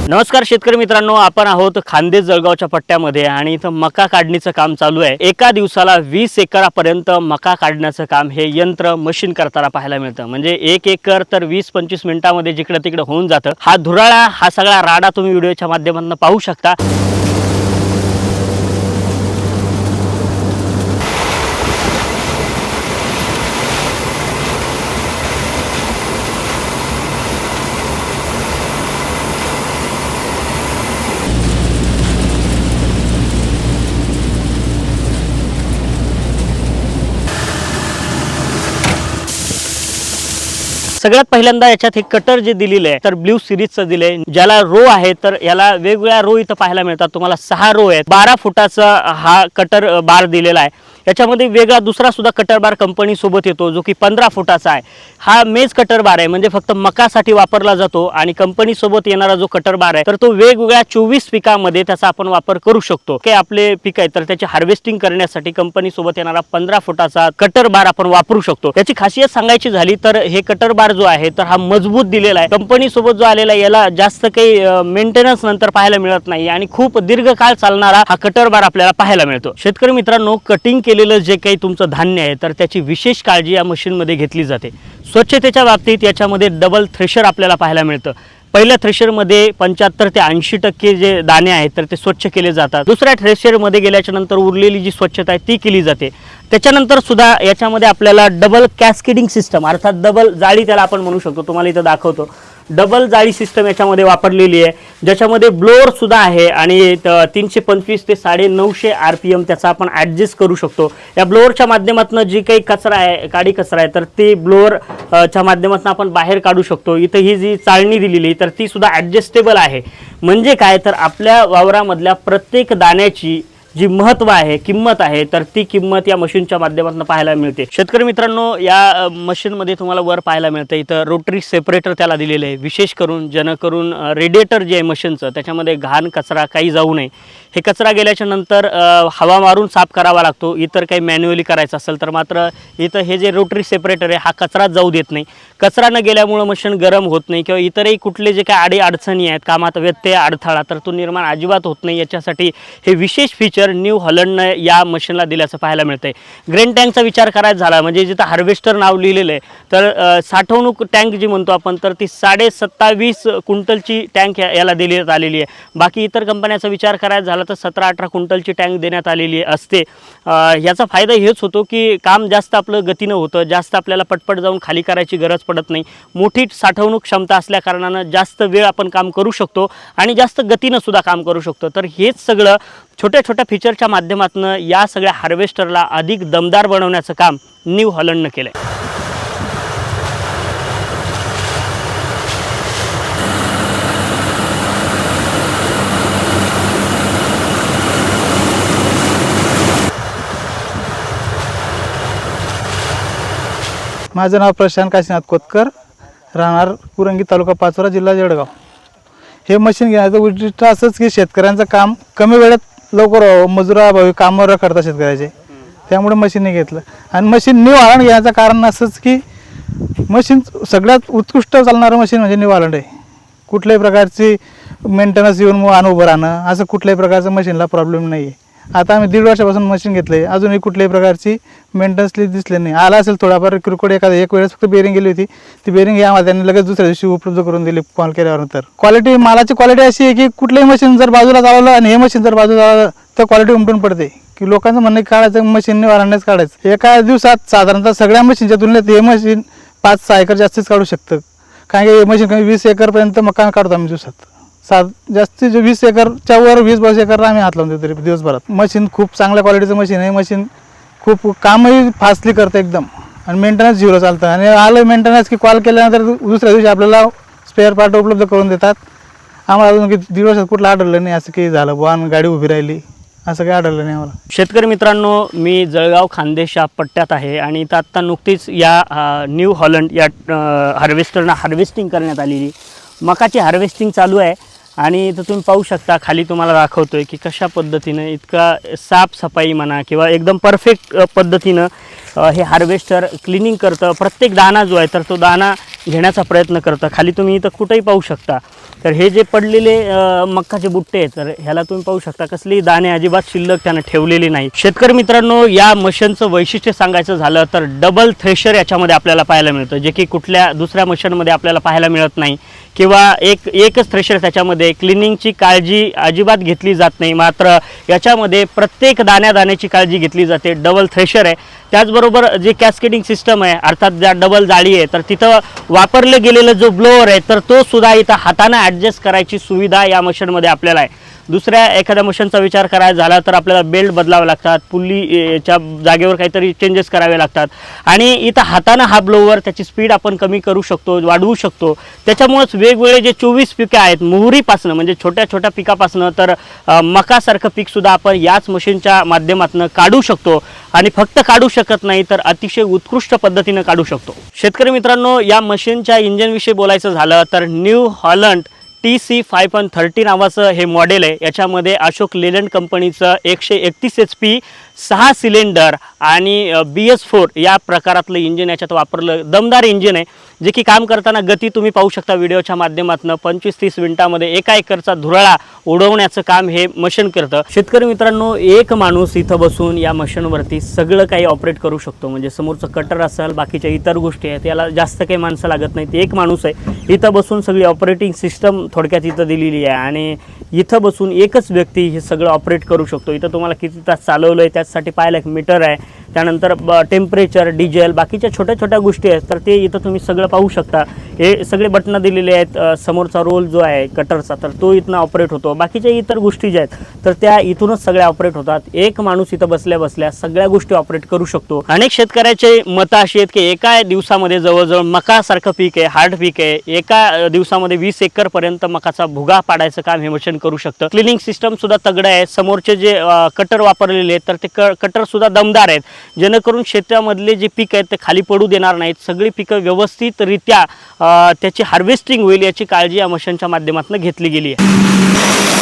नमस्कार शेतकरी मित्रांनो, आपण आहोत खान्देश जळगावच्या पट्ट्यामध्ये आणि इथं मका काढणीचं काम चालू आहे। एका दिवसाला 20 एकरापर्यंत मका काढण्याचं काम हे यंत्र मशीन करताना पाहायला मिळतं। म्हणजे 1 एकर तर 20-25 मिनिटांमध्ये जिकडे तिकडे होऊन जातं। हा धुराळा, हा सगळा राडा तुम्ही व्हिडिओच्या माध्यमातून पाहू शकता। सगळ्यात पहिल्यांदा याच्यात हे कटर जे दिलेले आहे तर ब्ल्यू सिरीजचं दिले, ज्याला रो आहे तर याला वेगवेगळ्या रो इथं पाहायला मिळतात। तुम्हाला 6 रो आहेत। 12 फुटाचा हा कटर बार दिलेला आहे। याच्यामध्ये वेगळा दुसरा सुद्धा कटर बार कंपनी सोबत येतो, जो की 15 फुटाचा आहे। हा मेज कटर बार आहे, म्हणजे फक्त मकासाठी वापरला जातो। आणि कंपनी सोबत येणारा जो कटर बार आहे तर तो वेगवेगळ्या 24 पिकांमध्ये त्याचा आपण वापर करू शकतो। की आपले पीक आहे तर त्याची हार्वेस्टिंग करण्यासाठी कंपनी सोबत येणारा 15 फुटाचा कटर बार आपण वापरू शकतो। याची खासियत सांगायची झाली तर हे कटर बार जो आहे तर हा मजबूत दिलेला आहे। कंपनी सोबत जो आलेला आहे याला जास्त काही मेंटेनन्स नंतर पाहायला मिळत नाही आणि खूप दीर्घकाळ चालणारा हा कटर बार आपल्याला पाहायला मिळतो। शेतकरी मित्रांनो, कटिंग केलेलं जे काही तुमचं धान्य आहे तर त्याची विशेष काळजी या मशीन मध्ये घेतली जाते। स्वच्छतेच्या बाबतीत याच्यामध्ये डबल थ्रेशर आपल्याला पाहायला मिळतं। पहिल्या थ्रेशरमध्ये 75 ते 80% जे दाणे आहेत तर ते स्वच्छ केले जातात। दुसऱ्या थ्रेशरमध्ये गेल्याच्या नंतर उरलेली जी स्वच्छता आहे ती केली जाते। त्याच्यानंतर सुद्धा याच्यामध्ये आपल्याला डबल कॅस्केडिंग सिस्टम अर्थात डबल जाळी त्याला आपण म्हणू शकतो, तुम्हाला इथं दाखवतो। डबल जाळी सिस्टम याच्यामध्ये वापरलेली आहे, ज्याच्यामध्ये ब्लोअर सुद्धा आहे आणि 325 ते 950 RPM त्याचा आपण ॲडजस्ट करू शकतो। या ब्लोअरच्या माध्यमातून जी काही कचरा आहे, काडी कचरा आहे तर ते ब्लोअरच्या माध्यमातून आपण बाहेर काढू शकतो। इथं ही जी चाळणी दिलेली तर ती सुद्धा ॲडजस्टेबल आहे। म्हणजे काय तर आपल्या वावरामधल्या प्रत्येक दाण्याची जी महत्त्व आहे, किंमत आहे तर ती किंमत या मशीनच्या माध्यमातून पाहायला मिळते। शेतकरी मित्रांनो, या मशीनमध्ये तुम्हाला वर पाहायला मिळतं इथं रोटरी सेपरेटर त्याला दिलेलं आहे, विशेष करून जेणेकरून रेडिएटर जे आहे मशीनचं त्याच्यामध्ये घाण कचरा काही जाऊ नये। हे कचरा गेल्याच्या नंतर हवा मारून साफ करावा लागतो। इतर काही मॅन्युअली करायचं असेल तर मात्र इथं हे जे रोटरी सेपरेटर आहे हा कचरा जाऊ देत नाही। कचरा न गेल्यामुळे मशीन गरम होत नाही किंवा इतरही कुठले जे काही आडी अडचणी आहेत, कामात व्यत्यय अडथळा तर तो निर्माण अजिबात होत नाही। याच्यासाठी हे विशेष फीचर न्यू हॉलंडनं या मशीनला दिल्याचं पाहायला मिळतंय। ग्रेन टँकचा विचार करायचा झाला म्हणजे जिथं हार्वेस्टर नाव लिहिलेलं आहे तर साठवणूक टँक जी म्हणतो आपण तर ती 27.5 क्विंटलची टँक याला देण्यात आलेली आहे। बाकी इतर कंपन्याचा विचार करायचा झाला तर 17-18 क्विंटलची टँक देण्यात आलेली असते। याचा फायदा हेच होतो की काम जास्त आपलं गतीनं होतं, जास्त आपल्याला पटपट जाऊन खाली करायची गरज पडत नाही। मोठी साठवणूक क्षमता असल्या कारणानं जास्त वेळ आपण काम करू शकतो आणि जास्त गतीनं सुद्धा काम करू शकतो। तर हेच सगळं छोट्या छोट्या फीचरच्या माध्यमातून या सगळ्या हार्वेस्टरला अधिक दमदार बनवण्याचं काम न्यू हॉलंडनं केलं आहे। माझं नाव प्रशांत काशीनाथ कोतकर, राहणार पुरंगी, तालुका पाचोरा, जिल्हा जळगाव। हे मशीन घेण्याचं उद्दिष्ट असंच की शेतकऱ्यांचं काम कमी वेळात लवकर व्हावं, मजुराभावी कामावर करतात शेतकऱ्याचे, त्यामुळे मशीनने घेतलं। आणि मशीन न्यू हॉलंड घेण्याचं कारण असंच की मशीन सगळ्यात उत्कृष्ट चालणारं मशीन म्हणजे न्यू हॉलंड आहे। कुठल्याही प्रकारची मेंटेनन्स येऊन आणून उभं राहणं असं कुठल्याही प्रकारचं मशीनला प्रॉब्लेम नाही आहे। आता आम्ही 1.5 वर्षापासून मशीन घेतलं आहे, अजूनही कुठल्याही प्रकारची मेंटेनन्सली दिसले नाही। आला असेल थोडाफार किरकोळ एक वेळेस फक्त बेरिंग गेली होती, ती बेरिंग हे आम्हाला त्यांनी लगेच दुसऱ्या दिवशी उपलब्ध करून दिली कॉल केल्यानंतर। क्वालिटी, मालाची क्वालिटी अशी आहे की कुठलंही मशीन जर बाजूला चालवलं आणि हे मशीन जर बाजूला चालवलं तर क्वालिटी उमटून पडते। की लोकांचं म्हणणं काढायचं मशीनने वाढण्याच काढायचं, एका दिवसात साधारणतः सगळ्या मशीनच्या तुलनेत हे मशीन 5-6 एकर जास्तीच काढू शकतं। कारण की हे मशीन कमी 20 एकरपर्यंत मका काढतो आम्ही दिवसात। जास्तीत 20 एकरच्या वर 20-22 एकर आम्ही हात लावून देतो तरी दिवसभरात। मशीन खूप चांगल्या क्वालिटीचं मशीन आहे। मशीन खूप कामही फास्टली करतं एकदम आणि मेंटेनन्स झिरो चालतं। आणि आलं मेंटेनन्स की कॉल केल्यानंतर दुसऱ्या दिवशी आपल्याला स्पेअर पार्ट उपलब्ध करून देतात। आम्हाला अजून की 1.5 वर्षात कुठलं आढळलं नाही असं काही झालं बुवा गाडी उभी राहिली असं काही आढळलं नाही आम्हाला। शेतकरी मित्रांनो, मी जळगाव खान्देश या पट्ट्यात आहे आणि इथं आत्ता नुकतीच या न्यू हॉलंड या हार्वेस्टरनं हार्वेस्टिंग करण्यात आलेली मकाची हार्वेस्टिंग चालू आहे। आणि इथं तुम्ही पाहू शकता, खाली तुम्हाला दाखवतोय की कशा पद्धतीनं इतका साफसफाई म्हणा किंवा एकदम परफेक्ट पद्धतीनं हे हार्वेस्टर क्लिनिंग करतं। प्रत्येक दाणा जो आहे तर तो दाणा घेण्याचा प्रयत्न करतं. खाली तुम्ही इथं कुठेही पाहू शकता. तर हे जे पडलेले मक्काचे बुट्टे आहेत, तर ह्याला तुम्ही पाहू शकता कसली दाणे अजिबात शिल्लक त्यानं ठेवलेली नाही. शेतकरी मित्रांनो, या मशीनचं वैशिष्ट्य सांगायचं झालं तर डबल थ्रेशर याच्यामध्ये आपल्याला पाहायला मिळतं, जे की कुठल्या दुसऱ्या मशीनमध्ये आपल्याला पाहायला मिळत नाही, किंवा एकच थ्रेशर त्याच्यामध्ये. क्लिनिंगची काळजी अजिबात घेतली जात नाही, मात्र याच्यामध्ये प्रत्येक दाण्याची काळजी घेतली जाते. डबल थ्रेशर आहे. त्याचबरोबर जे कॅस्केडिंग सिस्टम आहे, अर्थात ज्या डबल जाळी आहे, तर तिथं वापरले गेलेलं जो ब्लोअर आहे, तर तो सुद्धा इथं हाताने ॲडजस्ट करायची सुविधा या मशीनमध्ये आपल्याला आहे. दुसऱ्या एखाद्या मशीनचा विचार करायचा झाला तर आपल्याला बेल्ट बदलावे लागतात, पुल्लीच्या जागेवर काहीतरी चेंजेस करावे लागतात, आणि इथं हाताने हा ब्लोअर त्याची स्पीड आपण कमी करू शकतो, वाढवू शकतो. त्याच्यामुळेच वेगवेगळे जे 24 पिकं आहेत, मोहरीपासनं म्हणजे छोट्या छोट्या पिकापासनं तर मकासारखं पीकसुद्धा आपण याच मशीनच्या माध्यमातून काढू शकतो. आणि फक्त काढू शकत नाही तर अतिशय उत्कृष्ट पद्धतीनं काढू शकतो. शेतकरी मित्रांनो, या मशीनच्या इंजिनविषयी बोलायचं झालं तर न्यू हॉलंड TC5.30 नावाचं हे मॉडेल आहे. याच्यामध्ये अशोक लेलंड कंपनीचं 131 HP 6 सिलेंडर आणि BS4 या प्रकारातलं इंजिन याच्यात वापरलं. दमदार इंजिन आहे, जे की काम करताना गती तुम्ही पाहू शकता व्हिडिओच्या माध्यमातून. 25-30 मिनिटामध्ये 1 एकरचा धुराळा उडवण्याचं काम हे मशीन करतं. शेतकरी मित्रांनो, एक माणूस इथं बसून या मशीनवरती सगळं काही ऑपरेट करू शकतो. म्हणजे समोरचं कटर असेल, बाकीच्या इतर गोष्टी आहेत, याला जास्त काही माणसं लागत नाही. ते एक माणूस आहे, इथं बसून सगळी ऑपरेटिंग सिस्टम थोडक्यात इथं दिलेली आहे, आणि इथं बसून एकच व्यक्ती हे सगळं ऑपरेट करू शकतो. इथं तुम्हाला किती तास चालवलं आहे त्यासाठी पाहायला एक मीटर आहे. त्यानंतर टेम्परेचर, डिझेल, बाकीच्या छोट्या छोट्या गोष्टी आहेत, तर ते इथं तुम्ही सगळं पाहू शकता. हे सगळे बटणं दिलेले आहेत. समोरचा रोल जो आहे कटरचा, तर तो इथनं ऑपरेट होतो. बाकीच्या इतर गोष्टी ज्या आहेत तर त्या इथूनच सगळ्या ऑपरेट होतात. एक माणूस इथं बसल्या बसल्या सगळ्या गोष्टी ऑपरेट करू शकतो. अनेक शेतकऱ्याचे मतं अशी आहेत की एका दिवसामध्ये जवळजवळ मकासारखं पीक आहे, हार्ड पीक आहे, एका दिवसामध्ये 20 एकरपर्यंत मकाचा भुगा पाडायचं काम हे मशीन करू शकतं. क्लिनिंग सिस्टम सुद्धा तगडं आहे. समोरचे जे कटर वापरलेले आहेत तर ते कटर सुद्धा दमदार आहेत, जेणेकरून शेतामधले जे पीक आहेत ते खाली पडू देणार नाहीत. सगळी पिकं व्यवस्थितरित्या त्याची हार्वेस्टिंग होईल याची काळजी या मशीनच्या माध्यमातून घेतली गेली आहे.